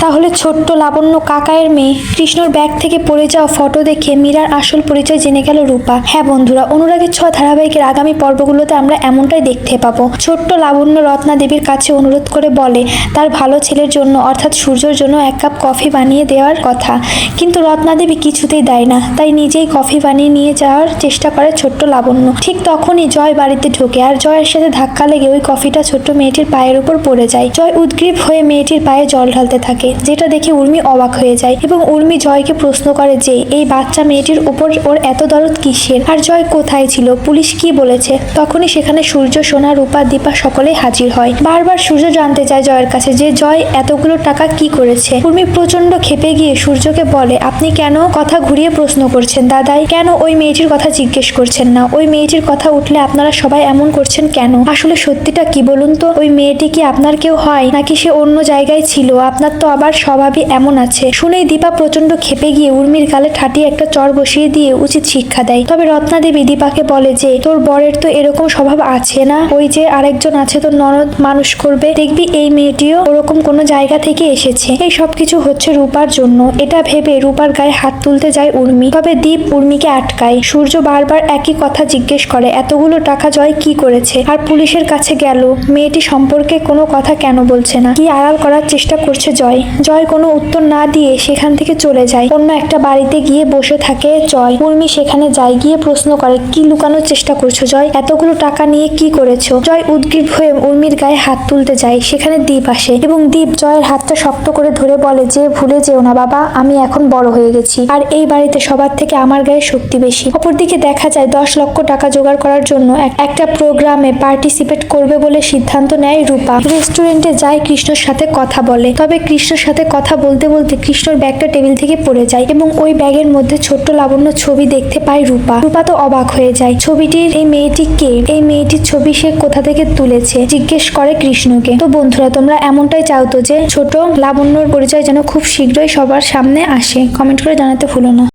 তাহলে ছোট্ট লাবণ্য কাকায়ের মেয়ে। কৃষ্ণর ব্যাগ থেকে পড়ে যাওয়া ফটো দেখে মীরার আসল পরিচয় জেনে গেল রূপা। হ্যাঁ বন্ধুরা, অনুরাগের ছোঁয়া ধারাবাহিকের আগামী পর্বগুলোতে আমরা এমনটাই দেখতে পাবো। ছোট্ট লাবণ্য রত্না দেবীর কাছে অনুরোধ করে বলে তার ভালো ছেলের জন্য অর্থাৎ সূর্যর জন্য এক কাপ কফি বানিয়ে দেওয়ার কথা, কিন্তু রত্না দেবী কিছুতেই দেয় না। তাই নিজেই কফি বানিয়ে নিয়ে যাওয়ার চেষ্টা করে ছোট্ট লাবণ্য। ঠিক তখনই জয় বাড়িতে ঢোকে, আর জয়ের সাথে ধাক্কা লেগে ওই কফিটা ছোট্ট মেয়েটির পায়ের উপর পড়ে যায়। জয় উদ্গ্রীব হয়ে মেয়েটির পায়ে জল ঢালতে থাকে, যেটা দেখে উর্মি অবাক হয়ে যায় এবং উর্মি জয়কে প্রশ্ন করে যে এই বাচ্চা মেয়েটির উপর ওর এত দরদ কিসের, আর জয় কোথায় ছিল, পুলিশ কি বলেছে। তখনই সেখানে সূর্য, সোনা, রূপা, দীপা সকলেই হাজির হয়। বারবার সূর্য জানতে চায় জয়ের কাছে যে জয় এতগুলো টাকা কি করেছে। উর্মি প্রচন্ড ক্ষেপে গিয়ে সূর্যকে বলে আপনি কেন কথা ঘুরিয়ে প্রশ্ন করছেন দাদাই, কেন ওই মেয়েটির কথা জিজ্ঞেস করছেন না, ওই মেয়েটির কথা উঠলে আপনারা সবাই এমন করছেন কেন, আসলে সত্যিটা কি বলুন তো, ওই মেয়েটি কি আপনার কেউ হয় নাকি সে অন্য জায়গায় ছিল, আপনার তো আবার স্বভাবই এমন আছে। শুনেই দীপা প্রচন্ড ক্ষেপে গিয়ে উর্মির গালে ঠাটিয়ে একটা চর বসিয়ে দিয়ে উচিত শিক্ষা দেয়। তবে রত্না দেবী দীপাকে বলে যে তোর বরের তো এরকম স্বভাব আছে না, ওই যে আরেকজন আছে তোর ননদ মানুষ করবে, দেখবি এই মেয়েটিও ওরকম কোনো জায়গা থেকে এসেছে। এই সবকিছু হচ্ছে রূপার জন্য। এটা ভেবে রূপার গায়ে হাত তুলতে যায় উর্মি, তবে দীপ উর্মিকে আটকায়। সূর্য বারবার একই কথা জিজ্ঞেস করে এতগুলো টাকা জয় কি করেছে, আর পুলিশের কাছে গেল মেয়েটি সম্পর্কে কোনো কথা কেন বলছে না, কি আড়াল করার চেষ্টা করছে জয়। জয় কোনো উত্তর না দিয়ে সেখান থেকে চলে যায়। অন্য একটা বাড়িতে গিয়ে বসে থাকে জয়। উর্মি সেখানে যায়, গিয়ে প্রশ্ন করে কি লুকানোর চেষ্টা করছো জয়, এতগুলো টাকা নিয়ে কি করেছো। জয় উদ্গ্রীব হয়ে উর্মির গায়ে হাত তুলতে যায়। সেখানে দীপ আসে এবং দীপ জয়ের হাতটা শক্ত করে ধরে বলে যে ভুলে যেও না বাবা, আমি এখন বড় হয়ে গেছি, আর এই বাড়িতে সবার থেকে আমার গায়ে শক্তি বেশি। অপরদিকে দেখা যায় 10 লক্ষ টাকা জোগাড় করার জন্য একটা প্রোগ্রামে পার্টিসিপেট করবে বলে সিদ্ধান্ত নেয় রূপা। রেস্টুরেন্টে যায়, কৃষ্ণর সাথে কথা বলে। তবে কৃষ্ণর সাথে কথা বলতে বলতে কৃষ্ণর ব্যাগটা টেবিল থেকে পড়ে যায় এবং ওই ব্যাগের মধ্যে ছোট্ট লাবণ্য ছবি দেখতে পায় রূপা। রূপা তো অবাক হয়ে যায়, ছবিটির এই মেয়েটি কে, এই মেয়েটির ছবি সে কোথা থেকে তুলেছে জিজ্ঞেস করে কৃষ্ণকে। তো বন্ধুরা, তোমরা এমনটাই চাও তো যে ছোট লাবণ্যর পরিচয় যেন খুব শীঘ্রই সবার সামনে আসে, কমেন্ট করে জানাতে ভুলো না।